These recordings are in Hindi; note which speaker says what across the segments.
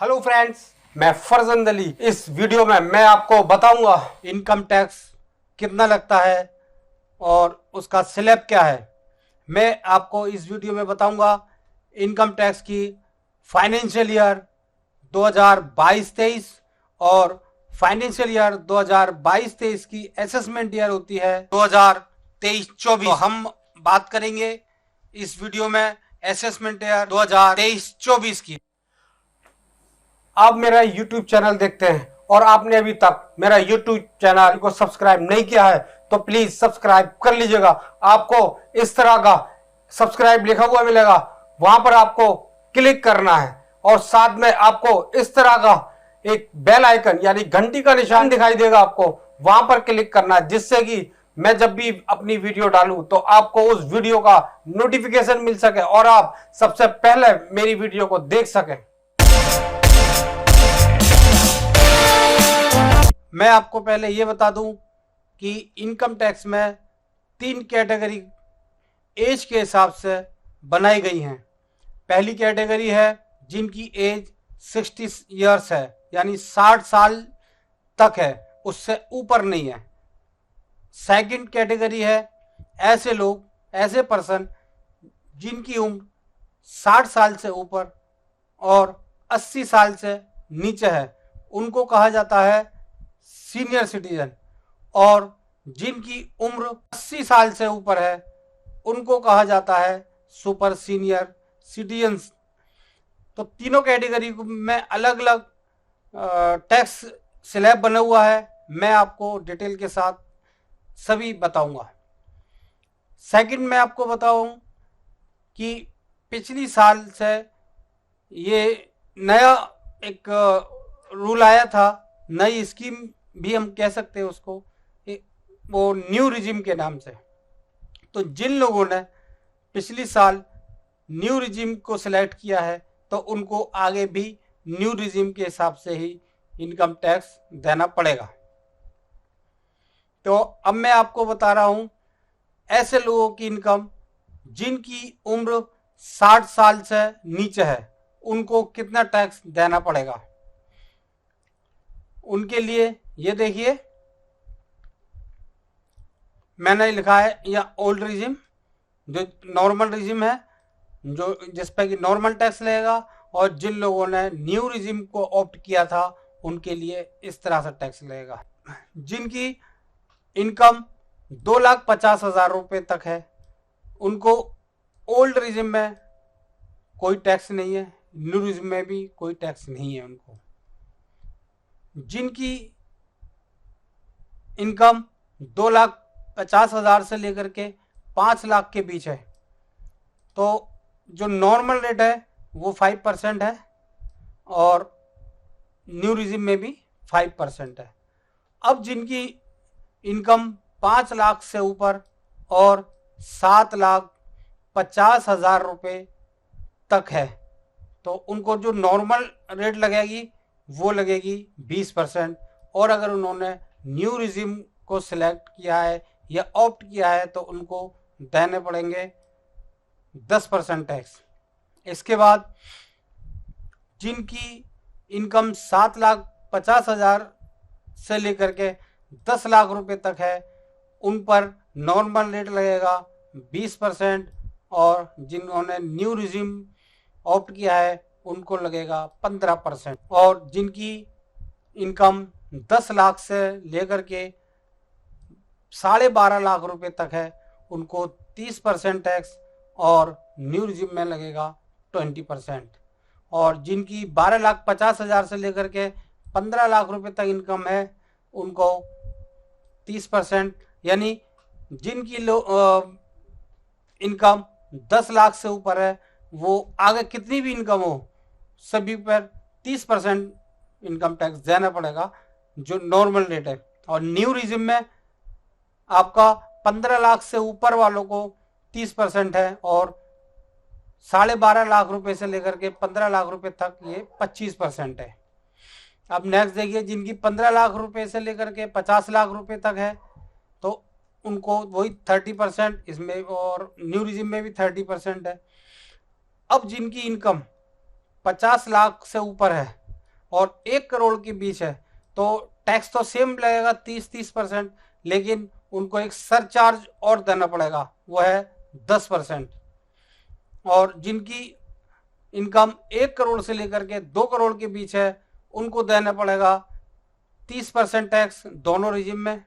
Speaker 1: हेलो फ्रेंड्स, मैं फरजंद अली। इस वीडियो में मैं आपको बताऊंगा इनकम टैक्स कितना लगता है और उसका स्लैब क्या है। मैं आपको इस वीडियो में बताऊंगा इनकम टैक्स की फाइनेंशियल ईयर 2022-23 और फाइनेंशियल ईयर 2022-23 की असेसमेंट ईयर होती है 2023-24। तो हम बात करेंगे इस वीडियो में असेसमेंट ईयर 2023-24 की। आप मेरा YouTube चैनल देखते हैं और आपने अभी तक मेरा YouTube चैनल को सब्सक्राइब नहीं किया है तो प्लीज सब्सक्राइब कर लीजिएगा। आपको इस तरह का सब्सक्राइब लिखा हुआ मिलेगा, वहां पर आपको क्लिक करना है और साथ में आपको इस तरह का एक बेल आइकन यानी घंटी का निशान दिखाई देगा, आपको वहां पर क्लिक करना है, जिससे कि मैं जब भी अपनी वीडियो डालूं तो आपको उस वीडियो का नोटिफिकेशन मिल सके और आप सबसे पहले मेरी वीडियो को देख सकें। मैं आपको पहले ये बता दूं कि इनकम टैक्स में 3 कैटेगरी एज के हिसाब से बनाई गई हैं। पहली कैटेगरी है जिनकी एज 60 इयर्स है, यानी 60 साल तक है, उससे ऊपर नहीं है। सेकंड कैटेगरी है ऐसे लोग, ऐसे पर्सन जिनकी उम्र 60 साल से ऊपर और 80 साल से नीचे है, उनको कहा जाता है सीनियर सिटीजन। और जिनकी उम्र 80 साल से ऊपर है उनको कहा जाता है सुपर सीनियर सिटीजन्स। तो तीनों कैटेगरी में अलग अलग टैक्स स्लैब बना हुआ है, मैं आपको डिटेल के साथ सभी बताऊंगा। सेकंड मैं आपको बताऊं कि पिछली साल से ये नया एक रूल आया था, नई स्कीम भी हम कह सकते हैं उसको, वो न्यू रिजिम के नाम से। तो जिन लोगों ने पिछली साल न्यू रिजिम को सिलेक्ट किया है तो उनको आगे भी न्यू रिजिम के हिसाब से ही इनकम टैक्स देना पड़ेगा। तो अब मैं आपको बता रहा हूं ऐसे लोगों की इनकम जिनकी उम्र 60 साल से नीचे है, उनको कितना टैक्स देना पड़ेगा। उनके लिए ये देखिए, मैंने लिखा है या ओल्ड रिजिम, जो नॉर्मल रिजिम है, जो जिस पे कि नॉर्मल टैक्स लगेगा, और जिन लोगों ने न्यू रिजिम को ऑप्ट किया था उनके लिए इस तरह से टैक्स लगेगा। जिनकी इनकम 2,50,000 रुपये तक है उनको ओल्ड रिजिम में कोई टैक्स नहीं है, न्यू रिजिम में भी कोई टैक्स नहीं है उनको। जिनकी इनकम 2,50,000 से लेकर के 5 लाख के बीच है तो जो नॉर्मल रेट है वो 5% है और न्यू रिजिम में भी 5% है। अब जिनकी इनकम 5 लाख से ऊपर और 7,50,000 रुपये तक है तो उनको जो नॉर्मल रेट लगेगी वो लगेगी 20%, और अगर उन्होंने न्यू रिजिम को सिलेक्ट किया है या ऑप्ट किया है तो उनको देने पड़ेंगे 10% टैक्स। इसके बाद जिनकी इनकम 7,50,000 से लेकर के 10 लाख रुपए तक है उन पर नॉर्मल रेट लगेगा 20%, और जिन्होंने न्यू रिजिम ऑप्ट किया है उनको लगेगा 15%। और जिनकी इनकम 10 लाख से लेकर के 12.5 लाख रुपए तक है उनको 30% टैक्स और न्यू रिजिम में लगेगा 20%। और जिनकी 12,50,000 से लेकर के 15 लाख रुपए तक इनकम है उनको 30%, यानी जिनकी इनकम 10 लाख से ऊपर है वो आगे कितनी भी इनकम हो सभी पर 30% इनकम टैक्स देना पड़ेगा, जो नॉर्मल रेट है। और न्यू रिजिम में आपका 15 लाख से ऊपर वालों को 30% है और 12.5 लाख रुपए से लेकर के 15 लाख रुपए तक ये 25% है। अब नेक्स्ट देखिए, जिनकी 15 लाख रुपए से लेकर के 50 लाख रुपए तक है तो उनको वही 30% इसमें, और न्यू रिजिम में भी 30% है। अब जिनकी इनकम 50 लाख से ऊपर है और 1 करोड़ के बीच है तो टैक्स तो सेम लगेगा 30%, लेकिन उनको एक सरचार्ज और देना पड़ेगा, वो है 10%। और जिनकी इनकम 1 करोड़ से लेकर के 2 करोड़ के बीच है उनको देना पड़ेगा 30% टैक्स दोनों रिजिम में,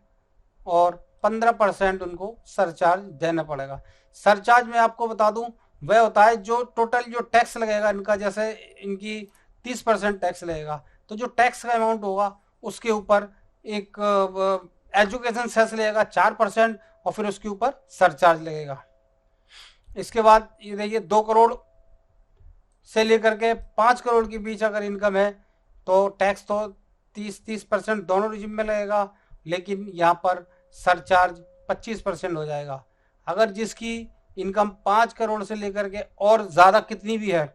Speaker 1: और 15% उनको सरचार्ज देना पड़ेगा। सरचार्ज में आपको बता दूं वह होता है जो टोटल जो टैक्स लगेगा इनका, जैसे इनकी 30% टैक्स लगेगा तो जो टैक्स का अमाउंट होगा उसके ऊपर एक एजुकेशन सेस लगेगा 4%, और फिर उसके ऊपर सरचार्ज लगेगा। इसके बाद ये देखिए 2 करोड़ से लेकर के 5 करोड़ के बीच अगर इनकम है तो टैक्स तो 30% दोनों रिजिम में लगेगा, लेकिन यहाँ पर सरचार्ज 25% हो जाएगा। अगर जिसकी इनकम 5 करोड़ से लेकर के और ज़्यादा कितनी भी है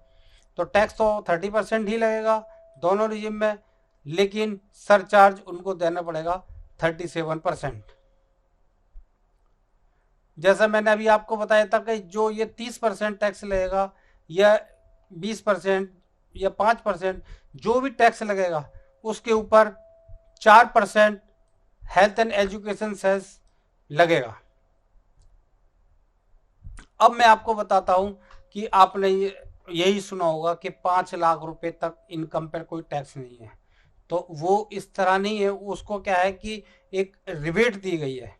Speaker 1: तो टैक्स तो 30% ही लगेगा दोनों रिजिम में, लेकिन सरचार्ज उनको देना पड़ेगा 37%। जैसा मैंने अभी आपको बताया था कि जो ये 30% टैक्स लगेगा या 20% या 5%, जो भी टैक्स लगेगा उसके ऊपर 4% हेल्थ एंड एजुकेशन सेस लगेगा। अब मैं आपको बताता हूं कि आपने यही सुना होगा कि 5 लाख रुपए तक इनकम पर कोई टैक्स नहीं है, तो वो इस तरह नहीं है। उसको क्या है कि एक रिबेट दी गई है।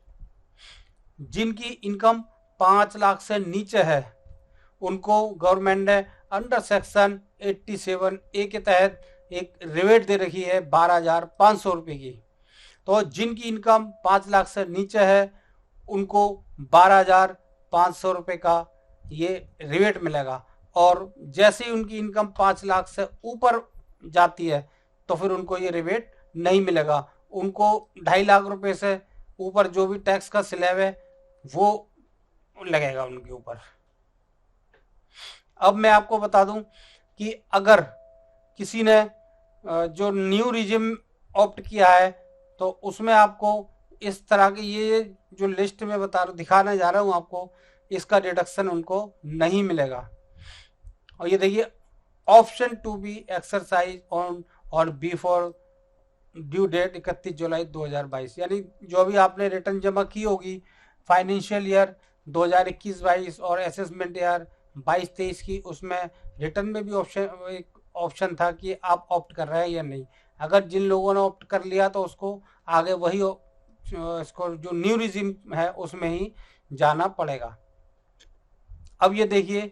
Speaker 1: जिनकी इनकम 5 लाख से नीचे है उनको गवर्नमेंट ने अंडर सेक्शन 87A के तहत एक रिबेट दे रखी है 12,500 रुपये की। तो जिनकी इनकम 5 लाख से नीचे है उनको 12,500 रुपये का ये रिबेट मिलेगा, और जैसे ही उनकी इनकम 5 लाख से ऊपर जाती है तो फिर उनको ये रिबेट नहीं मिलेगा। उनको 2.5 लाख रुपए से ऊपर जो भी टैक्स का स्लैब है वो लगेगा उनके ऊपर। अब मैं आपको बता दूं कि अगर किसी ने जो न्यू रिजिम ऑप्ट किया है तो उसमें आपको इस तरह की ये जो लिस्ट में दिखाने जा रहा हूँ आपको, इसका डिडक्शन उनको नहीं मिलेगा। और ये देखिए option to be exercise on और बिफोर ड्यू डेट 31 जुलाई 2022, यानी जो भी आपने रिटर्न जमा की होगी फाइनेंशियल ईयर 2021-22 और असेसमेंट ईयर 22-23 की, उसमें रिटर्न में भी ऑप्शन था कि आप ऑप्ट कर रहे हैं या नहीं। अगर जिन लोगों ने ऑप्ट कर लिया तो उसको आगे वही इसको जो न्यू रिजिम है उसमें ही जाना पड़ेगा। अब ये देखिए,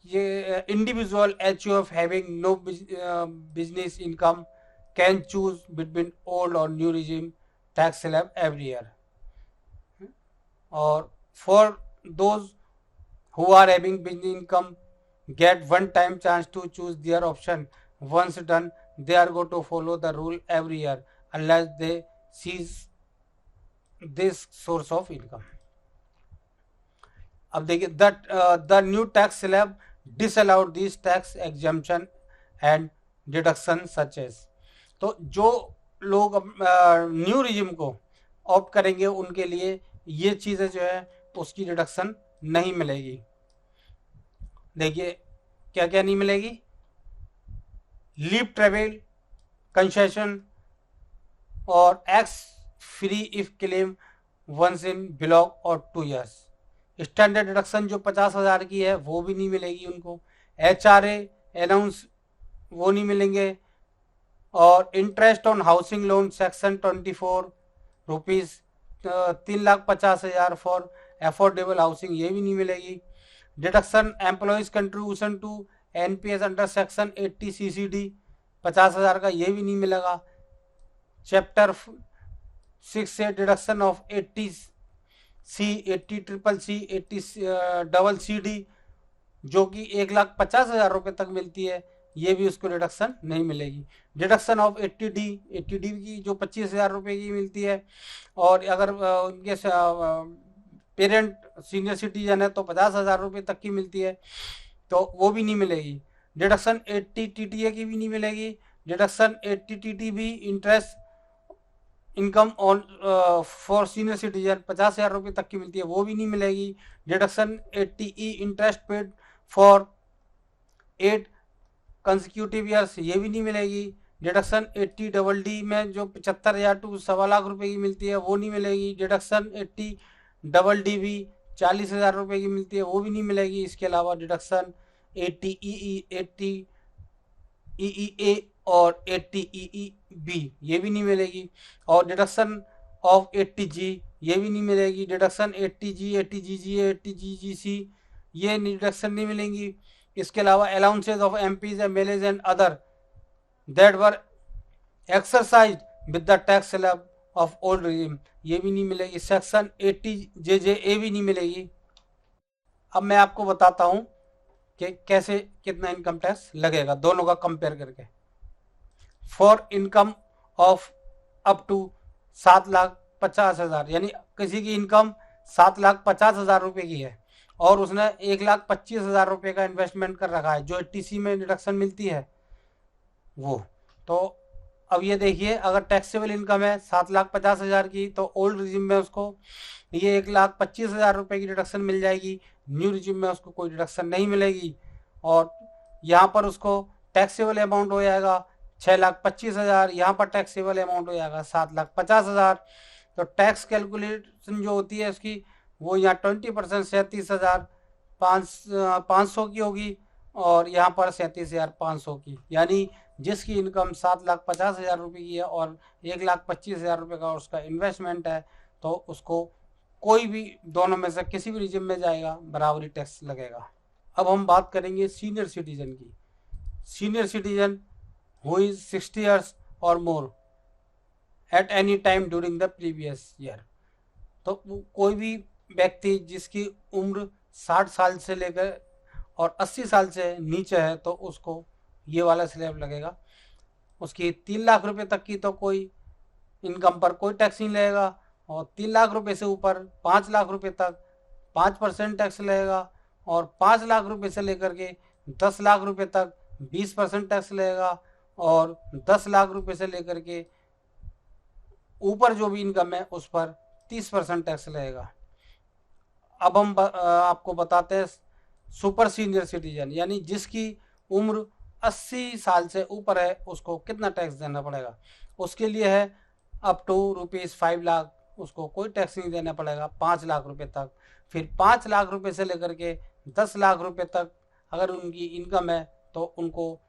Speaker 1: ये individual HUF having no business income can choose between old और new regime tax slab every year, और for those who are having business income get one time chance to choose their option. Once done, they are going to follow the rule every year unless they cease this source of income. अब देखिए the new tax slab disallowed these tax exemption and deduction such as, तो जो लोग न्यू रिजिम को ऑप्ट करेंगे उनके लिए ये चीज़ें जो है उसकी डिडक्शन नहीं मिलेगी। देखिए क्या क्या नहीं मिलेगी, लीव ट्रेवल कंसेशन और ex free if claim once in below और 2 years। स्टैंडर्ड डिडक्शन जो 50,000 की है वो भी नहीं मिलेगी उनको। HRA अनाउंस वो नहीं मिलेंगे, और interest on housing loan section 24 rupees 3,50,000 for affordable housing ये भी नहीं मिलेगी। Deduction employees contribution to NPS under section 80 CCD 50,000 का ये भी नहीं मिलेगा। चैप्टर 6 से deduction of 80C 80CCC 80CCD जो कि 1,50,000 रुपये तक मिलती है, ये भी उसको डिडक्शन नहीं मिलेगी। डिडक्शन ऑफ 80D की जो 25,000 रुपये की मिलती है, और अगर उनके पेरेंट सीनियर सिटीजन है तो 50,000 रुपये तक की मिलती है, तो वो भी नहीं मिलेगी। डिडक्शन 80 TTA की भी नहीं मिलेगी। डिडक्शन 80 TT भी interest income on for senior citizen 50,000 रुपये तक की मिलती है, वो भी नहीं मिलेगी। Deduction 80E interest paid for 8 consecutive years ये भी नहीं मिलेगी। डिडक्शन 80DD में जो 75,000 टू 1.25 लाख रुपए की मिलती है वो नहीं मिलेगी। डिडक्शन 80DD भी 40,000 रुपए की मिलती है वो भी नहीं मिलेगी। इसके अलावा डिडक्शन 80EE और 80EEB ये भी नहीं मिलेगी। और डिडक्शन ऑफ 80G ये भी नहीं मिलेगी। डिडक्शन 80G 80GG 80GGC ये डिडक्शन नहीं मिलेंगी। इसके अलावा allowances of MPs MLAs and other that were exercise with the tax slab of old regime ये भी नहीं मिलेगी। सेक्शन 80JJA भी नहीं मिलेगी। अब मैं आपको बताता हूं कि कैसे कितना इनकम टैक्स लगेगा दोनों का कंपेयर करके। For income of up to 7,50,000 यानी किसी की इनकम 7,50,000 रुपए की है और उसने 1,25,000 रुपए का इन्वेस्टमेंट कर रखा है जो 80C में डिडक्शन मिलती है वो। तो अब ये देखिए, अगर टैक्सेबल इनकम है 7,50,000 की तो ओल्ड रिजिम में उसको ये 1,25,000 रुपए की डिडक्शन मिल जाएगी। न्यू रिजिम में उसको कोई डिडक्शन नहीं मिलेगी और यहाँ पर उसको टैक्सेबल अमाउंट हो जाएगा 6,25,000, यहाँ पर टैक्सेबल अमाउंट हो जाएगा 7,50,000। तो टैक्स कैलकुलेशन जो होती है उसकी वो यहाँ 20% 37,500 की होगी और यहाँ पर 37,500 की। यानी जिसकी इनकम 7,50,000 रुपये की है और 1,25,000 रुपये का उसका इन्वेस्टमेंट है तो उसको कोई भी दोनों में से किसी भी रिजिम में जाएगा बराबरी टैक्स लगेगा। अब हम बात करेंगे सीनियर सिटीजन की। Senior citizen who is 60 years और more at any time during the previous year. तो कोई भी व्यक्ति जिसकी उम्र 60 साल से लेकर और 80 साल से नीचे है तो उसको ये वाला स्लैब लगेगा। उसकी 3 लाख रुपए तक की तो कोई इनकम पर कोई टैक्स नहीं लगेगा और 3 लाख रुपए से ऊपर 5 लाख रुपए तक 5% टैक्स लगेगा और 5 लाख रुपए से लेकर के 10 लाख रुपए तक 20% टैक्स लगेगा और 10 लाख रुपए से लेकर के ऊपर जो भी इनकम है उस पर 30% टैक्स लगेगा। अब हम आपको बताते हैं सुपर सीनियर सिटीजन यानी जिसकी उम्र 80 साल से ऊपर है उसको कितना टैक्स देना पड़ेगा। उसके लिए है अप टू ₹5 लाख, उसको कोई टैक्स नहीं देना पड़ेगा 5 लाख रुपए तक। फिर 5 लाख रुपए से लेकर के 10 लाख रुपए तक अगर उनकी इनकम है तो उनको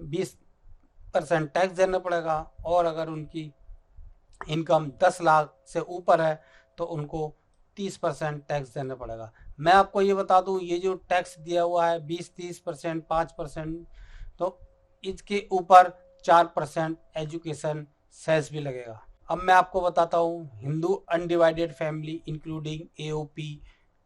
Speaker 1: 20% टैक्स देना पड़ेगा और अगर उनकी इनकम 10 लाख से ऊपर है तो उनको 30% टैक्स देना पड़ेगा। मैं आपको ये बता दूं ये जो टैक्स दिया हुआ है 20-30% 5%, तो इसके ऊपर 4% एजुकेशन सेस भी लगेगा। अब मैं आपको बताता हूँ Hindu undivided family including AOP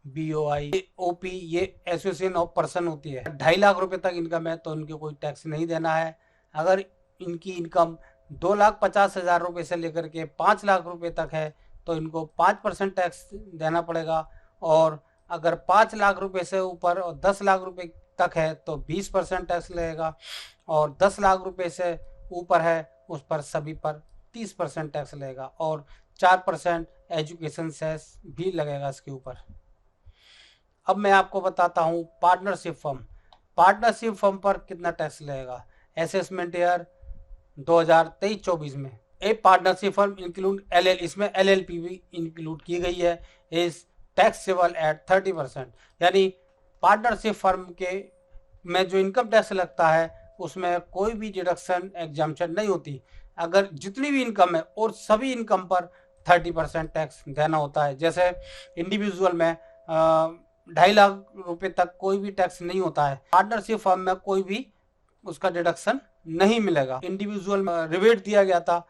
Speaker 1: BOI। AOP ये एसोसिएशन ऑफ पर्सन होती है। 2.5 लाख रुपए तक इनकम है तो इनको कोई टैक्स नहीं देना है। अगर इनकी इनकम 2,50,000 रुपये से लेकर के 5 लाख रुपए तक है तो इनको 5% टैक्स देना पड़ेगा और अगर 5 लाख रुपए से ऊपर और 10 लाख रुपए तक है तो 20% टैक्स लगेगा और 10 लाख रुपए से ऊपर है उस पर सभी पर 30% टैक्स लगेगा और 4% एजुकेशन सेस भी लगेगा इसके ऊपर। अब मैं आपको बताता हूँ पार्टनरशिप फर्म। पार्टनरशिप फर्म पर कितना टैक्स लगेगा असेसमेंट ईयर 2023-24 में। ए पार्टनरशिप फर्म इंक्लूड LL, इसमें LLP भी इंक्लूड की गई है, इज टैक्सेबल एट 30%। यानी पार्टनरशिप फर्म के में जो इनकम टैक्स लगता है उसमें कोई भी डिडक्शन एग्जाम्पशन नहीं होती। अगर जितनी भी इनकम है और सभी इनकम पर 30% टैक्स देना होता है। जैसे इंडिविजुअल में 2.5 लाख रुपए तक कोई भी टैक्स नहीं होता है, पार्टनरशिप फर्म में कोई भी उसका डिडक्शन नहीं मिलेगा। इंडिविजुअल में रिबेट दिया गया था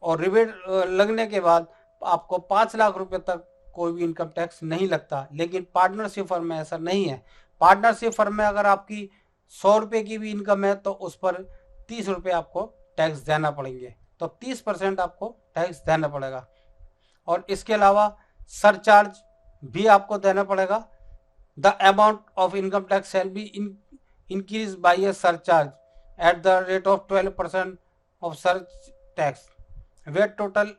Speaker 1: और रिबेट लगने के बाद आपको 5 लाख रुपए तक कोई भी इनकम टैक्स नहीं लगता, लेकिन पार्टनरशिप फर्म में ऐसा नहीं है। पार्टनरशिप फर्म में अगर आपकी 100 रुपये की भी इनकम है तो उस पर 30 रुपये आपको टैक्स देना पड़ेंगे, तो 30% आपको टैक्स देना पड़ेगा। और इसके अलावा सरचार्ज भी आपको देना पड़ेगा। The amount of income tax shall be increase by a surcharge at the rate of 12% of सर्च tax where total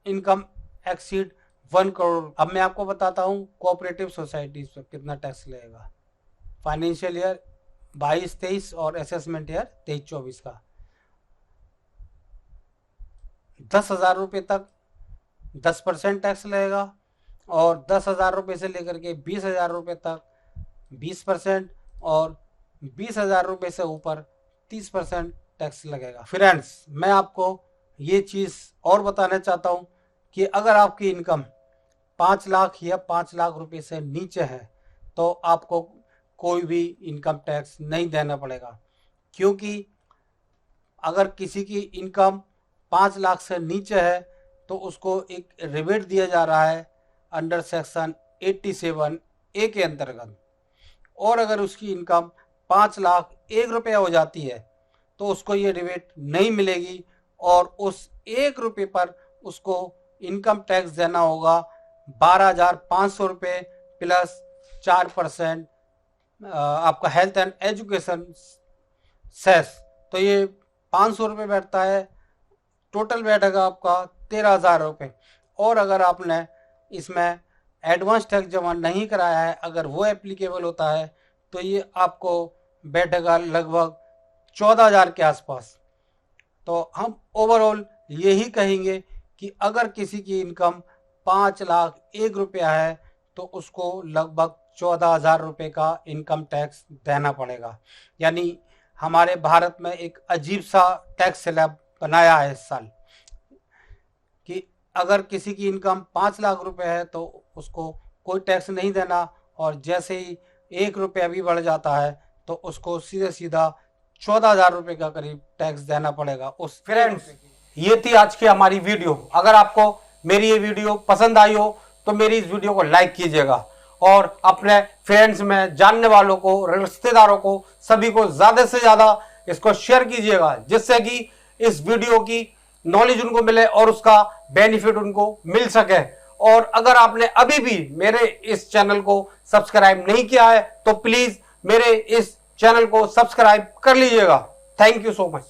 Speaker 1: income exceed 1 crore. अब मैं आपको बताता हूँ कोऑपरेटिव सोसाइटीज पर कितना टैक्स लगेगा फाइनेंशियल ईयर 22-23 और असेसमेंट ईयर 23-24 का। 10,000 रुपये तक 10% टैक्स लगेगा, और 10,000 रुपये से लेकर के 20,000 रुपये तक 20%, और 20,000 रुपये से ऊपर 30% टैक्स लगेगा। फ्रेंड्स, मैं आपको ये चीज़ और बताना चाहता हूँ कि अगर आपकी इनकम 5 लाख या 5 लाख रुपए से नीचे है तो आपको कोई भी इनकम टैक्स नहीं देना पड़ेगा, क्योंकि अगर किसी की इनकम 5 लाख से नीचे है तो उसको एक रिबेट दिया जा रहा है अंडर सेक्शन 87A के अंतर्गत, और अगर उसकी इनकम 5 लाख 1 रुपया हो जाती है तो उसको ये रिबेट नहीं मिलेगी, और उस 1 रुपये पर उसको इनकम टैक्स देना होगा 12,500 रुपये प्लस 4% आपका हेल्थ एंड एजुकेशन सेस, तो ये 500 रुपये बैठता है। टोटल बैठेगा आपका 13,000 रुपये। और अगर आपने इसमें एडवांस टैक्स जमा नहीं कराया है, अगर वो एप्लीकेबल होता है तो ये आपको बैठेगा लगभग 14,000 के आसपास। तो हम ओवरऑल यही कहेंगे कि अगर किसी की इनकम 5 लाख 1 रुपया है तो उसको लगभग 14,000 रुपये का इनकम टैक्स देना पड़ेगा। यानी हमारे भारत में एक अजीब सा टैक्स स्लैब बनाया है इस साल कि अगर किसी की इनकम 5 लाख रुपए है तो उसको कोई टैक्स नहीं देना, और जैसे ही 1 रुपया भी बढ़ जाता है तो उसको सीधे सीधा 14,000 रुपये का करीब टैक्स देना पड़ेगा उस। फ्रेंड्स, ये थी आज की हमारी वीडियो। अगर आपको मेरी ये वीडियो पसंद आई हो तो मेरी इस वीडियो को लाइक कीजिएगा, और अपने फ्रेंड्स में जानने वालों को, रिश्तेदारों को, सभी को ज़्यादा से ज़्यादा इसको शेयर कीजिएगा, जिससे कि इस वीडियो की नॉलेज उनको मिले और उसका बेनिफिट उनको मिल सके। और अगर आपने अभी भी मेरे इस चैनल को सब्सक्राइब नहीं किया है तो प्लीज़ मेरे इस चैनल को सब्सक्राइब कर लीजिएगा। Thank you so much.